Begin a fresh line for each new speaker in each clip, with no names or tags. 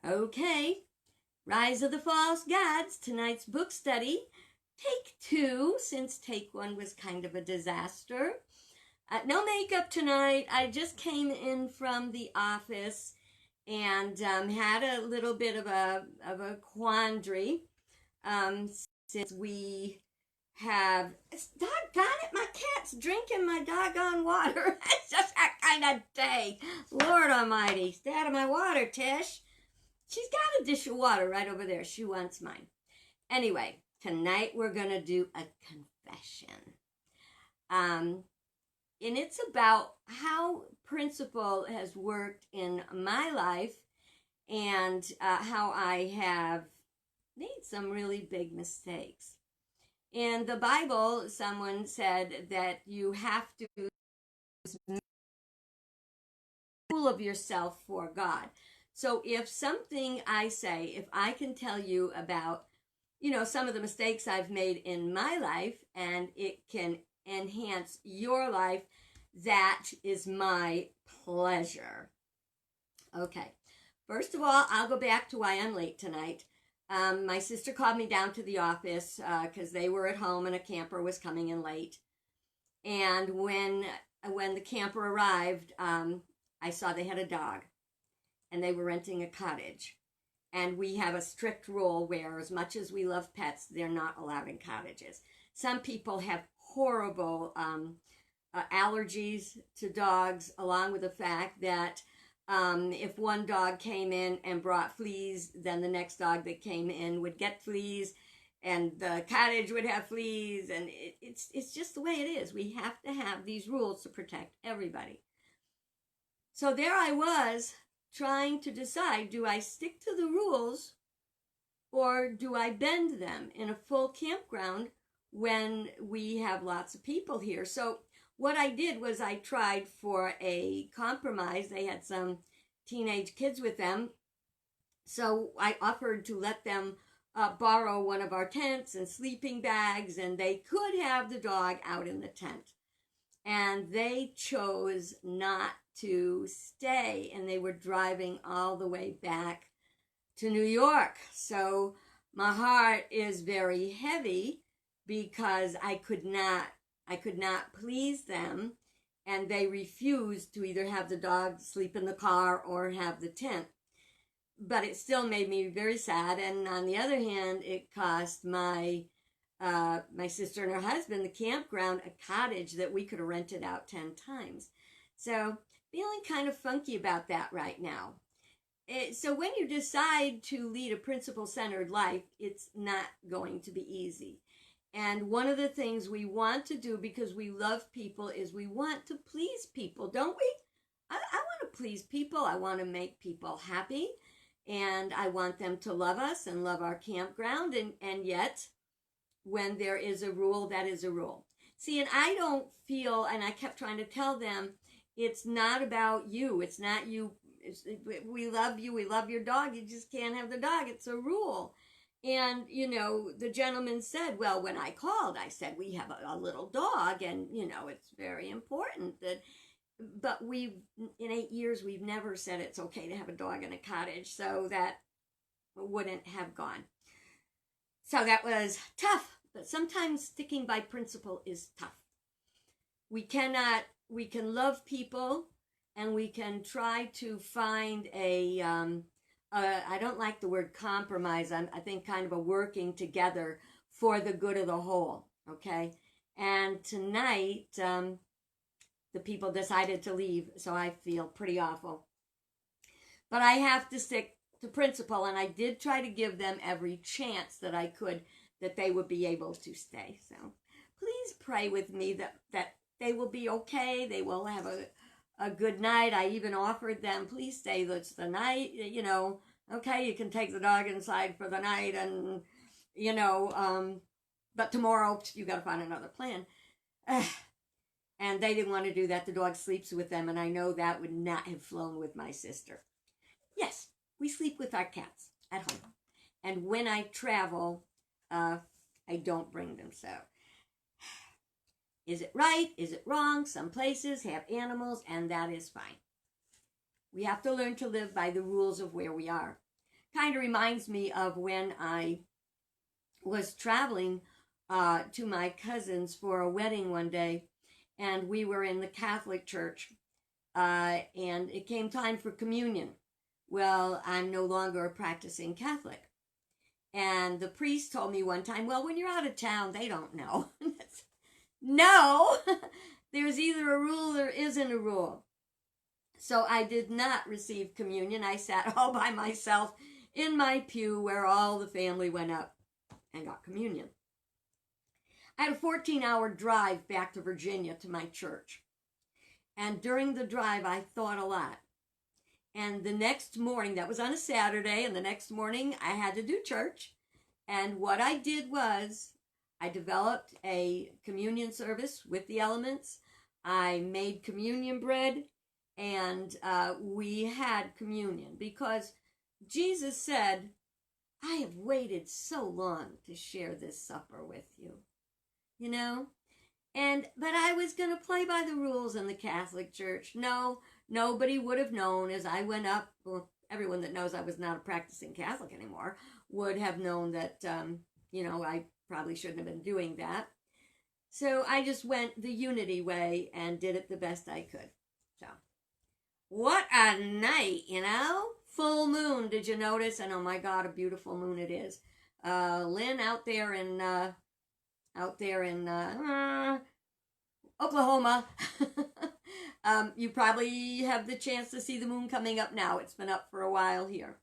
Okay, Rise of the False Gods, tonight's book study. Take 2, since take 1 was kind of a disaster. No makeup tonight. I just came in from the office and had a little bit of a quandary um, since we have, doggone it, my cat's drinking my doggone water. It's just that kind of day. Lord Almighty, stay out of my water, Tish. She's got a dish of water right over there. She wants mine. Anyway, tonight we're going to do a confession. And it's about how principle has worked in my life and how I have made some really big mistakes. In the Bible, someone said that you have to rule of yourself for God. So if something I say, if I can tell you about, some of the mistakes I've made in my life and it can enhance your life, that is my pleasure. Okay. First of all, I'll go back to why I'm late tonight. My sister called me down to the office because they were at home and a camper was coming in late. And when the camper arrived, I saw they had a dog and they were renting a cottage. And we have a strict rule where as much as we love pets, they're not allowed in cottages. Some people have horrible allergies to dogs, along with the fact that if one dog came in and brought fleas, then the next dog that came in would get fleas, and the cottage would have fleas, and it's just the way it is. We have to have these rules to protect everybody. So there I was trying to decide, do I stick to the rules or do I bend them in a full campground when we have lots of people here? So what I did was I tried for a compromise. They had some teenage kids with them. So I offered to let them borrow one of our tents and sleeping bags, and they could have the dog out in the tent. And they chose not to stay, and they were driving all the way back to New York. So my heart is very heavy because I could not please them, and they refused to either have the dog sleep in the car or have the tent. But it still made me very sad, and on the other hand, it cost my sister and her husband, the campground, a cottage that we could have rented out 10 times. So feeling kind of funky about that right now. So when you decide to lead a principle-centered life, it's not going to be easy. And one of the things we want to do because we love people is we want to please people, don't we? I want to please people. I want to make people happy. And I want them to love us and love our campground. And yet, when there is a rule, that is a rule. See, and I don't feel, and I kept trying to tell them, it's not about you. It's not you. We love you. We love your dog. You just can't have the dog. It's a rule. And, the gentleman said, well, when I called, I said, we have a little dog, and, it's very important that, but in 8 years, we've never said it's okay to have a dog in a cottage, so that wouldn't have gone. So that was tough, but sometimes sticking by principle is tough. We can love people, and we can try to find I don't like the word compromise. I think kind of a working together for the good of the whole, okay? And tonight, the people decided to leave, so I feel pretty awful. But I have to stick to principle, and I did try to give them every chance that I could that they would be able to stay. So please pray with me that they will be okay. They will have a good night. I even offered them, please stay the night, okay, you can take the dog inside for the night, and, but tomorrow you got to find another plan. And they didn't want to do that. The dog sleeps with them, and I know that would not have flown with my sister. Yes, we sleep with our cats at home. And when I travel, I don't bring them. So is it right? Is it wrong? Some places have animals, and that is fine. We have to learn to live by the rules of where we are. kind of reminds me of when I was traveling to my cousin's for a wedding one day, and we were in the Catholic Church, and it came time for communion. Well, I'm no longer a practicing Catholic. And the priest told me one time, well, when you're out of town, they don't know. No, there's either a rule or isn't a rule. So I did not receive communion. I sat all by myself in my pew where all the family went up and got communion. I had a 14-hour drive back to Virginia to my church. And during the drive, I thought a lot. And the next morning, that was on a Saturday, and the next morning I had to do church. And what I did was I developed a communion service with the elements. I made communion bread, and we had communion because Jesus said, I have waited so long to share this supper with you, you know? But I was going to play by the rules in the Catholic Church. No, nobody would have known as I went up. Well, everyone that knows I was not a practicing Catholic anymore would have known that, I probably shouldn't have been doing that. So I just went the unity way and did it the best I could. So, what a night, Full moon, did you notice? And oh my God, a beautiful moon it is. Lynn out there in Oklahoma, you probably have the chance to see the moon coming up now. It's been up for a while here.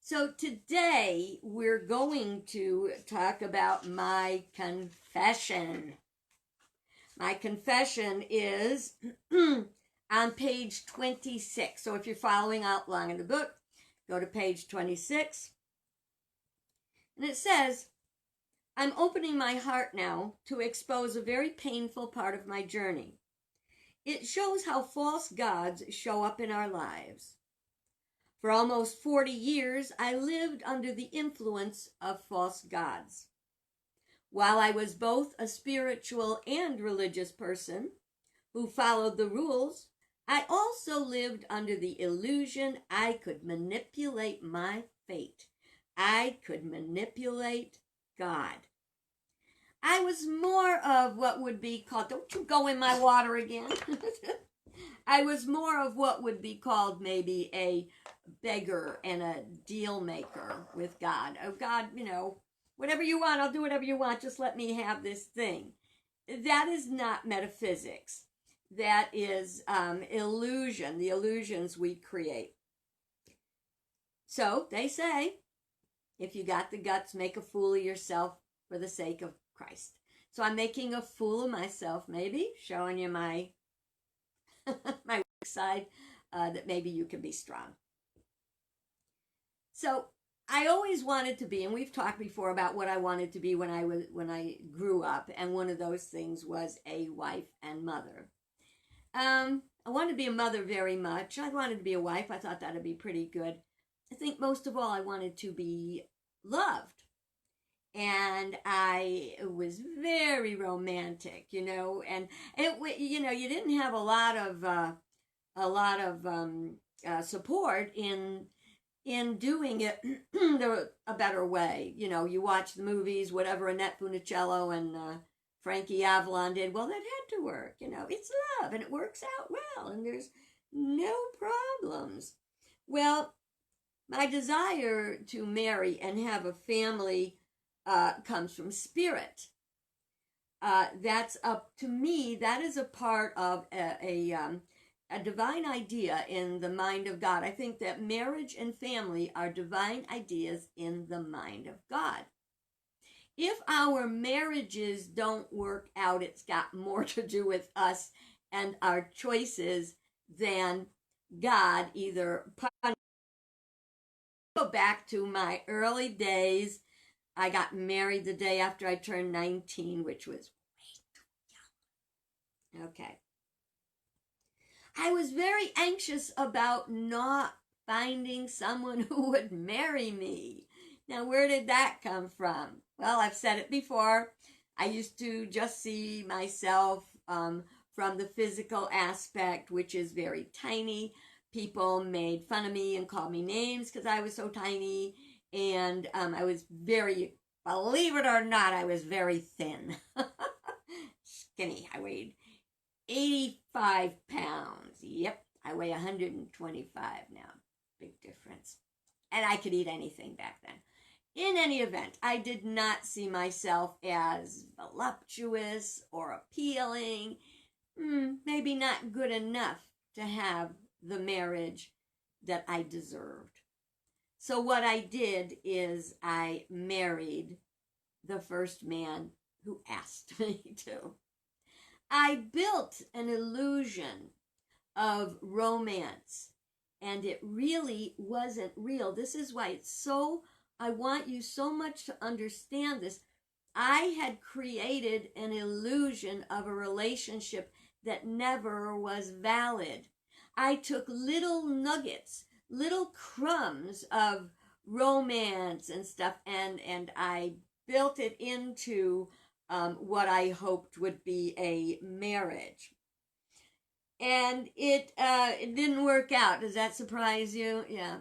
So today we're going to talk about my confession. My confession is on page 26. So if you're following along in the book, go to page 26. And it says, I'm opening my heart now to expose a very painful part of my journey. It shows how false gods show up in our lives. For almost 40 years, I lived under the influence of false gods. While I was both a spiritual and religious person who followed the rules, I also lived under the illusion I could manipulate my fate. I could manipulate God. I was more of what would be called, don't you go in my water again. I was more of what would be called maybe a beggar and a deal maker with God. Oh God, whatever you want, I'll do whatever you want. Just let me have this thing. That is not metaphysics. That is illusion, the illusions we create. So they say, if you got the guts, make a fool of yourself for the sake of Christ. So I'm making a fool of myself, maybe, showing you my my weak side, that maybe you can be strong. So I always wanted to be, and we've talked before about what I wanted to be when I grew up, and one of those things was a wife and mother. I wanted to be a mother very much. I wanted to be a wife. I thought that would be pretty good. I think most of all, I wanted to be loved. And I was very romantic, and you didn't have a lot of support in doing it a better way. You watch the movies, whatever Annette Funicello and Frankie Avalon did. Well, that had to work. It's love, and it works out well, and there's no problems. Well, my desire to marry and have a family comes from spirit. That's up to me. That is a part of a divine idea in the mind of God. I think that marriage and family are divine ideas in the mind of God. If our marriages don't work out, it's got more to do with us and our choices than God either. Go back to my early days. I got married the day after I turned 19, which was way too young. Okay. I was very anxious about not finding someone who would marry me. Now, where did that come from? Well, I've said it before. I used to just see myself from the physical aspect, which is very tiny. people made fun of me and called me names because I was so tiny. And I was very, believe it or not, I was very thin. Skinny. I weighed 85 pounds. Yep, I weigh 125 now. Big difference. And I could eat anything back then. In any event, I did not see myself as voluptuous or appealing, maybe not good enough to have the marriage that I deserved. So what I did is I married the first man who asked me to. I built an illusion of romance, and it really wasn't real. This is why it's so, I want you so much to understand this. I had created an illusion of a relationship that never was valid. I took little nuggets, little crumbs of romance and stuff, and I built it into what I hoped would be a marriage. And it didn't work out. Does that surprise you? Yeah.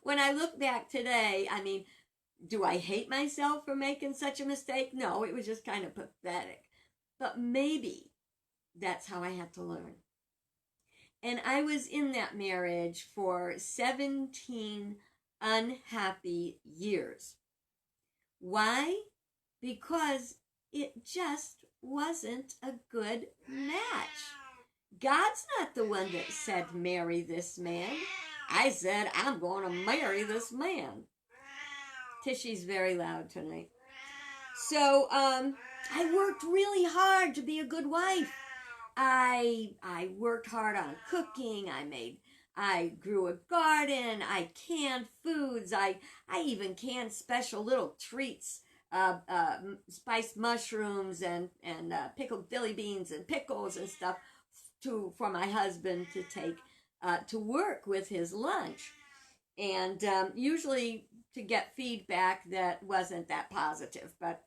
When I look back today, I mean, do I hate myself for making such a mistake? No, it was just kind of pathetic. But maybe that's how I had to learn. And I was in that marriage for 17 unhappy years. Why? Because it just wasn't a good match. God's not the one that said, marry this man. I said, I'm going to marry this man. Tishy's very loud tonight. So I worked really hard to be a good wife. I worked hard on cooking. I grew a garden. I canned foods. I even canned special little treats, spiced mushrooms and pickled dilly beans and pickles and stuff for my husband to take to work with his lunch, and usually to get feedback that wasn't that positive, but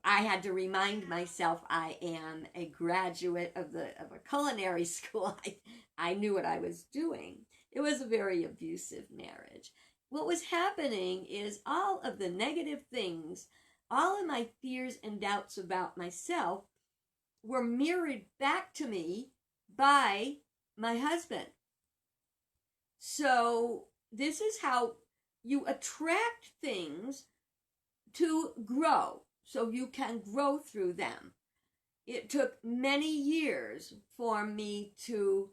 I had to remind myself I am a graduate of a culinary school. I knew what I was doing. It was a very abusive marriage. What was happening is all of the negative things, all of my fears and doubts about myself were mirrored back to me by my husband. So this is how you attract things to grow, so you can grow through them. It took many years for me to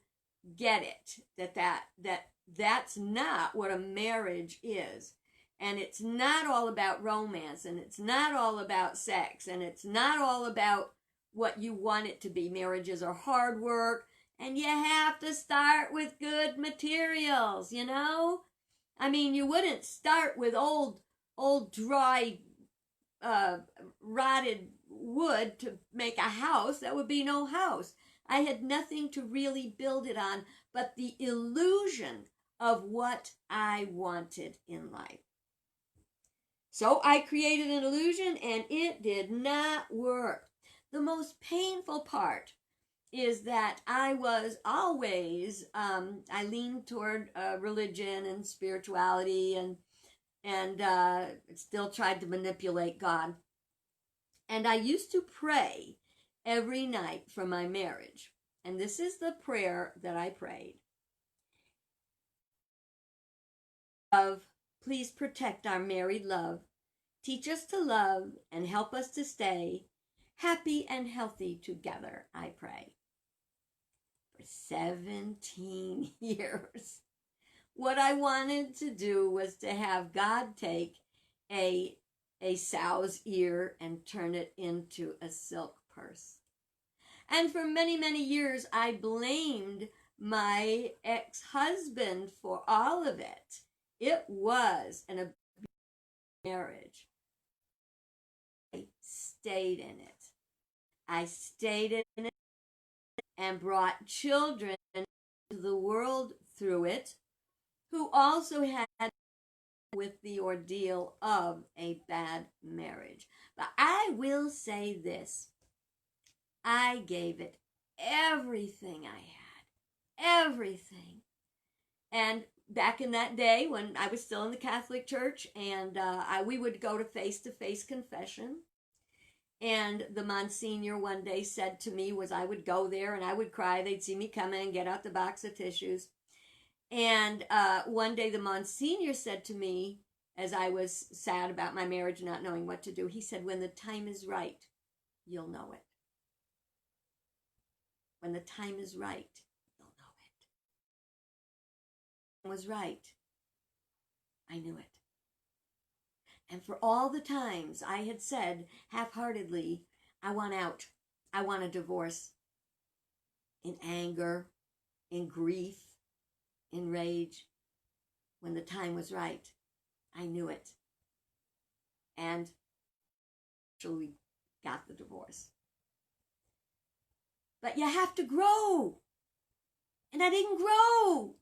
get it, that's not what a marriage is. And it's not all about romance, and it's not all about sex, and it's not all about what you want it to be. Marriages are hard work, and you have to start with good materials, you know? I mean, you wouldn't start with old dry, rotted wood to make a house. That would be no house. I had nothing to really build it on but the illusion of what I wanted in life. So I created an illusion, and it did not work. The most painful part is that I was always, I leaned toward religion and spirituality, and still tried to manipulate God. And I used to pray every night for my marriage. And this is the prayer that I prayed. Of, please protect our married love. Teach us to love and help us to stay happy and healthy together, I pray. For 17 years. What I wanted to do was to have God take a sow's ear and turn it into a silk purse. And for many, many years, I blamed my ex-husband for all of it. It was an abusive marriage. I stayed in it. I stayed in it and brought children into the world through it, who also had with the ordeal of a bad marriage. But I will say this. I gave it everything I everything. And back in that day when I was still in the Catholic Church, and we would go to face confession. And the Monsignor one day said to me was I would go there and I would cry. They'd see me come in, get out the box of tissues. And one day the Monsignor said to me, as I was sad about my marriage, not knowing what to do, he said, when the time is right, you'll know it. When the time is right, you'll know it. It was right. I knew it. And for all the times I had said half-heartedly, I want out, I want a divorce, in anger, in grief, in rage, when the time was right, I knew it. And actually got the divorce. But you have to grow. And I didn't grow.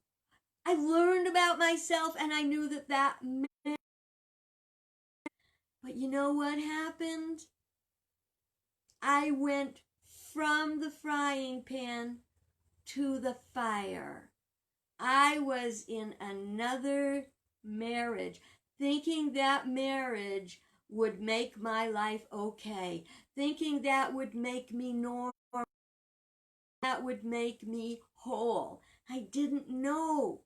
I learned about myself and I knew that meant. But you know what happened? I went from the frying pan to the fire. I was in another marriage, thinking that marriage would make my life okay, thinking that would make me normal, that would make me whole. I didn't know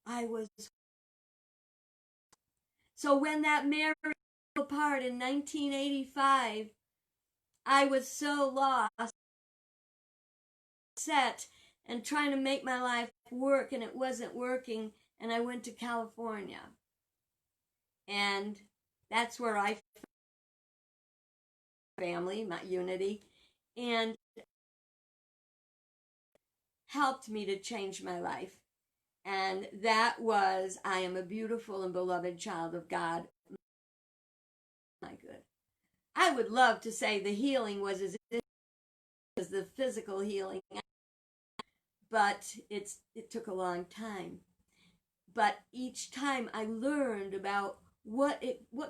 I was. So when that marriage fell apart in 1985, I was so lost, upset, and trying to make my life work, and it wasn't working, and I went to California. And that's where I found family, my unity, and helped me to change my life. And that was, I am a beautiful and beloved child of God. My good. I would love to say the healing was as the physical healing, but it took a long time. But each time I learned about what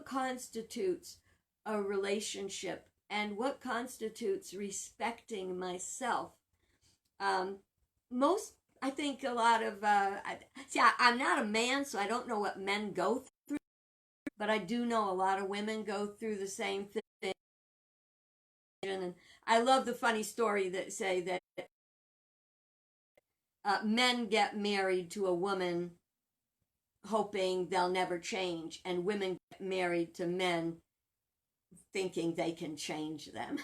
constitutes a relationship and what constitutes respecting myself. I think a lot of, I'm not a man, so I don't know what men go through, but I do know a lot of women go through the same thing. And I love the funny story that say that men get married to a woman hoping they'll never change, and women get married to men thinking they can change them.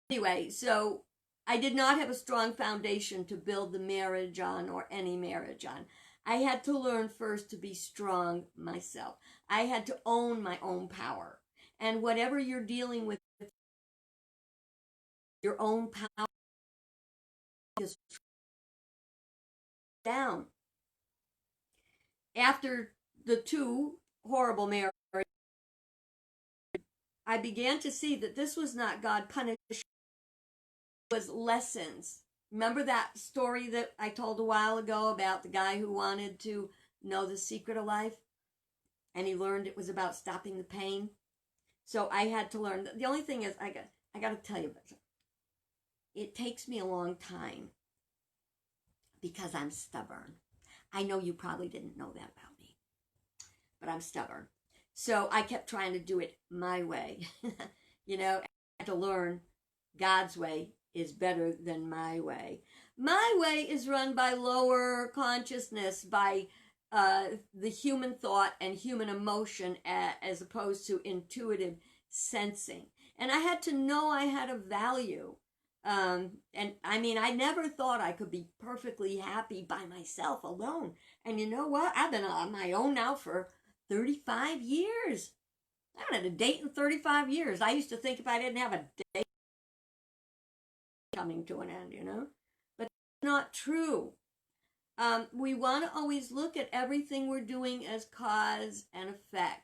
Anyway, so I did not have a strong foundation to build the marriage on, or any marriage on. I had to learn first to be strong myself. I had to own my own power. And whatever you're dealing with, your own power is down. After the two horrible marriages, I began to see that this was not God punishing, it was lessons. Remember that story that I told a while ago about the guy who wanted to know the secret of life? And he learned it was about stopping the pain. So I had to learn. The only thing is, I got to tell you, it takes me a long time because I'm stubborn. I know you probably didn't know that about me, but I'm stubborn. So I kept trying to do it my way. You know, I had to learn God's way is better than my way. My way is run by lower consciousness, by the human thought and human emotion, as opposed to intuitive sensing. And I had to know I had a value. And I mean, I never thought I could be perfectly happy by myself alone. And you know what? I've been on my own now for 35 years. I haven't had a date in 35 years. I used to think if I didn't have a date, coming to an end, you know? But it's not true. We want to always look at everything we're doing as cause and effect.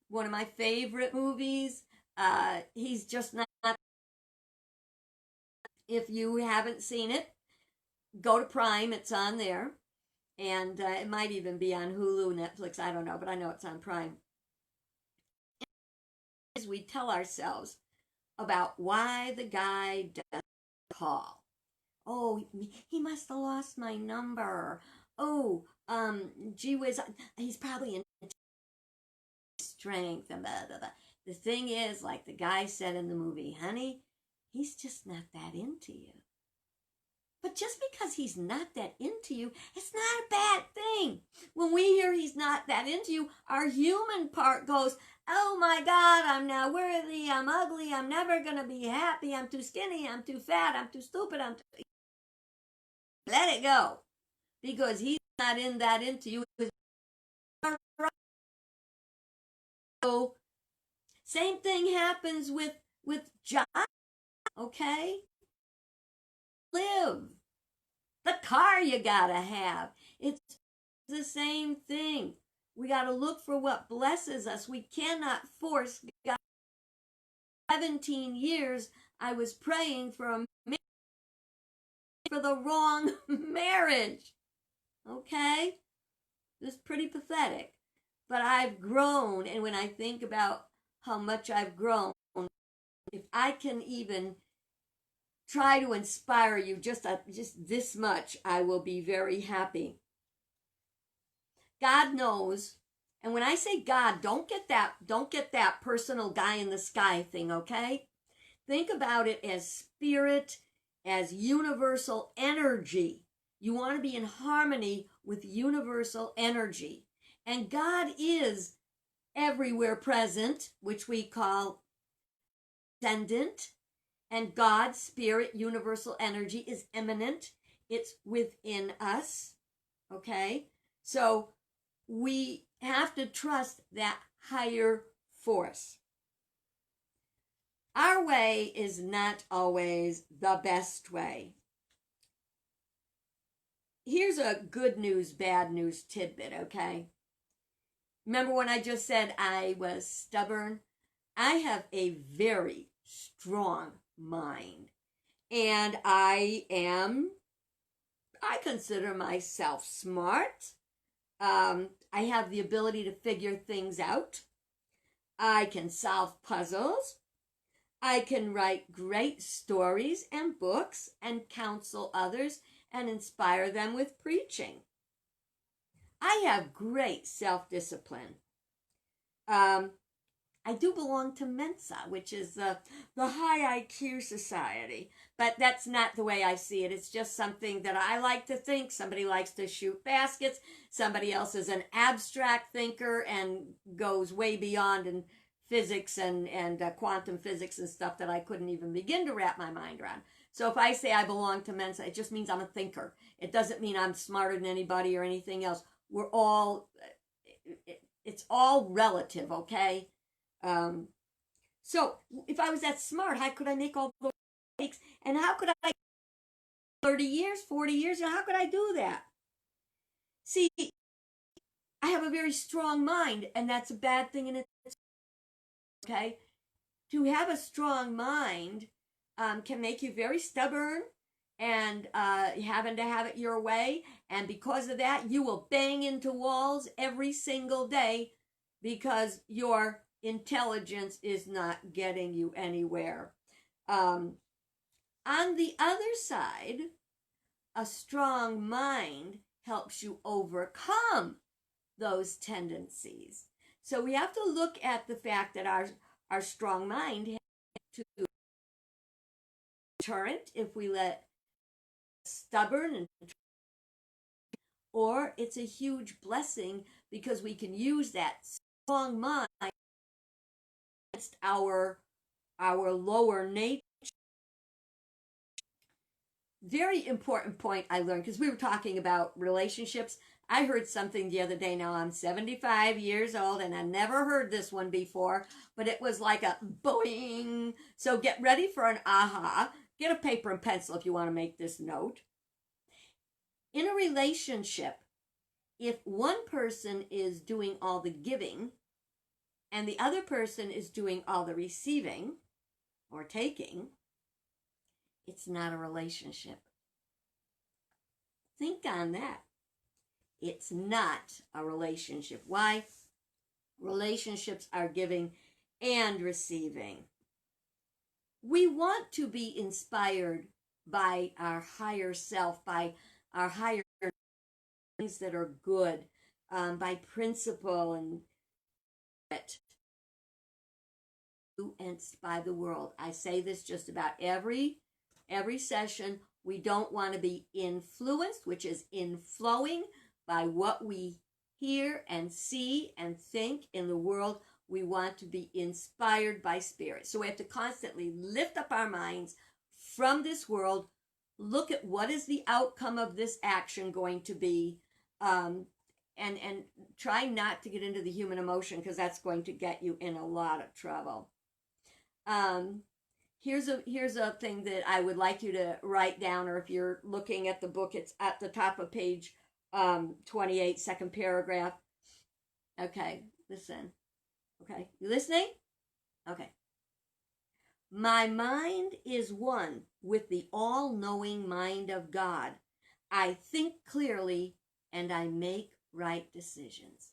One of my favorite movies, He's Just Not. If you haven't seen it, go to Prime. It's on there. And it might even be on Hulu, Netflix, I don't know, but I know it's on Prime. As we tell ourselves, about why the guy doesn't call. Oh, he must have lost my number. Oh, gee whiz, he's probably in strength and blah, blah, blah. The thing is, like the guy said in the movie, honey, he's just not that into you. But just because he's not that into you, it's not a bad thing. When we hear he's not that into you, our human part goes, oh my God, I'm not worthy, I'm ugly, I'm never going to be happy, I'm too skinny, I'm too fat, I'm too stupid, I'm too... Let it go. Because he's not in that into you. So, same thing happens with John, okay? Live. The car you gotta have. It's the same thing. We gotta look for what blesses us. We cannot force God. 17 years I was praying for the wrong marriage. Okay? It's pretty pathetic. But I've grown, and when I think about how much I've grown, if I can even try to inspire you just this much, I will be very happy. God knows, and when I say God, don't get that personal guy in the sky thing, okay? Think about it as spirit, as universal energy. You want to be in harmony with universal energy. And God is everywhere present, which we call transcendent. And God's spirit, universal energy, is immanent. It's within us. Okay? So we have to trust that higher force. Our way is not always the best way. Here's a good news, bad news tidbit, okay? Remember when I just said I was stubborn? I have a very strong mind. And I consider myself smart. I have the ability to figure things out. I can solve puzzles. I can write great stories and books and counsel others and inspire them with preaching. I have great self-discipline. I do belong to Mensa, which is the high IQ society, but that's not the way I see it. It's just something that I like to think. Somebody likes to shoot baskets. Somebody else is an abstract thinker and goes way beyond in physics and quantum physics and stuff that I couldn't even begin to wrap my mind around. So if I say I belong to Mensa, it just means I'm a thinker. It doesn't mean I'm smarter than anybody or anything else. We're all, it's all relative, okay? So if I was that smart, how could I make all those mistakes? And how could I 30 years, 40 years, how could I do that? See, I have a very strong mind, and that's a bad thing in itself. Okay? To have a strong mind can make you very stubborn and having to have it your way. And because of that, you will bang into walls every single day because your intelligence is not getting you anywhere. On the other side, a strong mind helps you overcome those tendencies. So we have to look at the fact that our strong mind has to deterrent if we let stubborn and or it's a huge blessing because we can use that strong mind against our lower nature. Very important point I learned because we were talking about relationships. I heard something the other day. Now I'm 75 years old and I never heard this one before, but it was like a boing. So get ready for an aha. Get a paper and pencil if you want to make this note. In a relationship, if one person is doing all the giving and the other person is doing all the receiving or taking, it's not a relationship. Think on that. It's not a relationship. Why? Relationships are giving and receiving. We want to be inspired by our higher self, by our higher things that are good, by principle and by the world. I say this just about every session. We don't want to be influenced, which is inflowing, by what we hear and see and think in the world. We want to be inspired by spirit. So we have to constantly lift up our minds from this world, look at what is the outcome of this action going to be, and try not to get into the human emotion, because that's going to get you in a lot of trouble. Here's a thing that I would like you to write down, or if you're looking at the book, it's at the top of page 28, second paragraph. Okay, listen. Okay, you listening? Okay. My mind is one with the all-knowing mind of God. I think clearly and I make right decisions.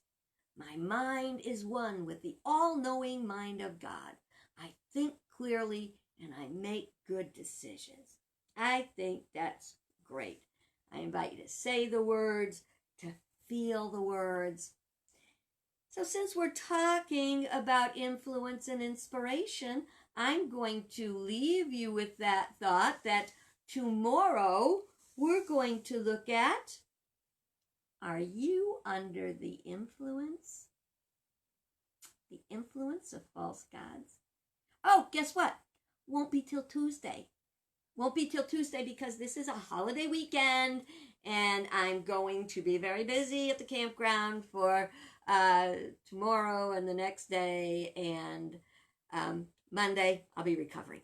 My mind is one with the all-knowing mind of God. I think clearly and I make good decisions. I think that's great. I invite you to say the words, to feel the words. So since we're talking about influence and inspiration, I'm going to leave you with that thought that tomorrow we're going to look at, are you under the influence? The influence of false gods? Oh, guess what? Won't be till Tuesday. Won't be till Tuesday because this is a holiday weekend and I'm going to be very busy at the campground for tomorrow and the next day, and Monday I'll be recovering.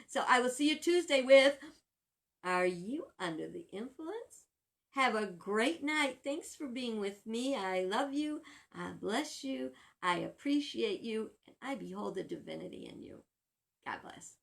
So I will see you Tuesday with, are you under the influence? Have a great night. Thanks for being with me. I love you. I bless you. I appreciate you. And I behold the divinity in you. God bless.